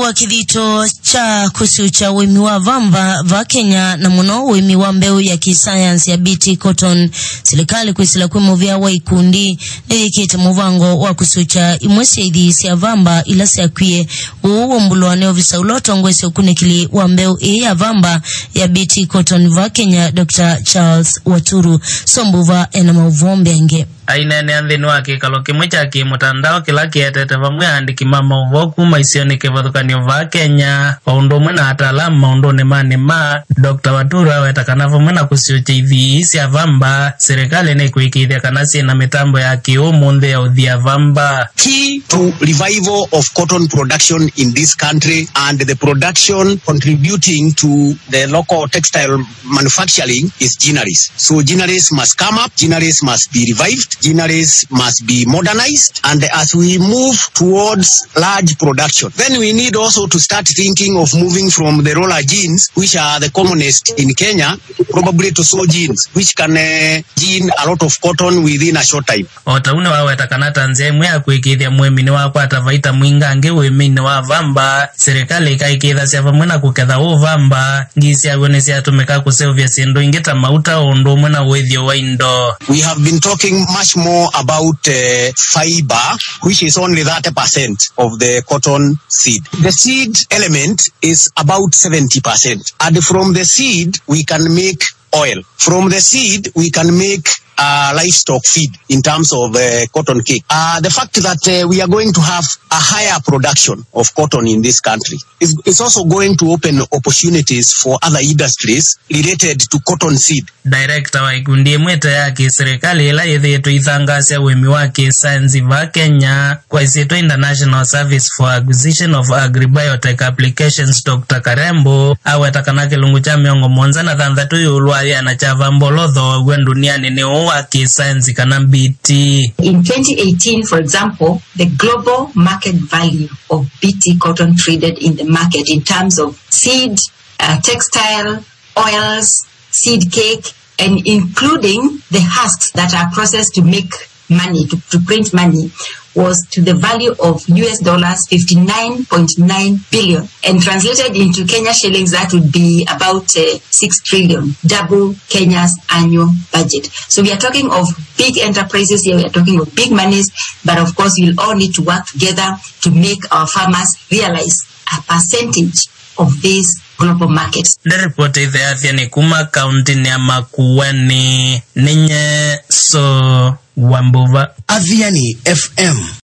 wa kidhito cha kusucha wemi wa vamba va Kenya na muno wemi wa mbeu ya kisayansi ya BT Cotton serikali kwisila kwemuvya wa ikundi nirikite muvango wa kusucha imwesi idhisi ya vamba ila siakwie uwo mbuluwane ovisa uloto ngwese ukunekili wa mbeu ya vamba ya BT Cotton va Kenya Dr. Charles Waturu sombuva enama uvombe aina ni andhini wake kaloke mwecha ki mutandao kila kietete vamwe andiki mama uvoku maisioni kevathukanio va Kenya paundo mwena atalamu maundo ni Dr. Waturu wetakana mwena kusiocha isi ya vamba serikali ni kuikithia kanasi na mitambo ya kiumunde ya udhi ya vamba. Key to revival of cotton production in this country and the production contributing to the local textile manufacturing is ginaries. So ginaries must come up, ginaries must be revived, ginaries must be modernized, and as we move towards large production, then we need also to start thinking of moving from the roller jeans, which are the commonest in Kenya, probably to sew jeans, which can gin a lot of cotton within a short time. Otaune wa wetakanata nzemwe ya kuikithia mwemini wa kwa atavaita mwingange wemini wa vamba serikali ikaikitha siya vamwena kuketha u vamba ngisi ya gwenesi ya tumeka kusevya siendo ingeta mauta ondo mwena wethio wa indo. We have been talking much more about fiber, which is only 30% of the cotton seed. The seed element is about 70%, and from the seed we can make oil. From the seed we can make livestock feed in terms of cotton cake. The fact that we are going to have a higher production of cotton in this country is also going to open opportunities for other industries related to cotton seed. Director wa ikundi mweta yake serikali ila yethetu ithangasya wemi wake sayansi va Kenya kwa isito International Service for Acquisition of Agribiotech Applications Dr. Karembo awetakanake lungu cha miongo monza na thanthatu yulwa na chava mbolotho gwenduniani ni wake sayansi kana BT. In 2018, for example, the global market value of BT cotton traded in the market in terms of seed, textile, oils, seed cake, and including the husks that are processed to make money, to print money, was to the value of US dollars 59.9 billion, and translated into Kenya shillings that would be about 6 trillion, double Kenya's annual budget. So we are talking of big enterprises here, we are talking of big monies, but of course we'll all need to work together to make our farmers realize a percentage of these global markets. The report is there ni kuma county ni Makueni ninye so Wambuva Aviani FM.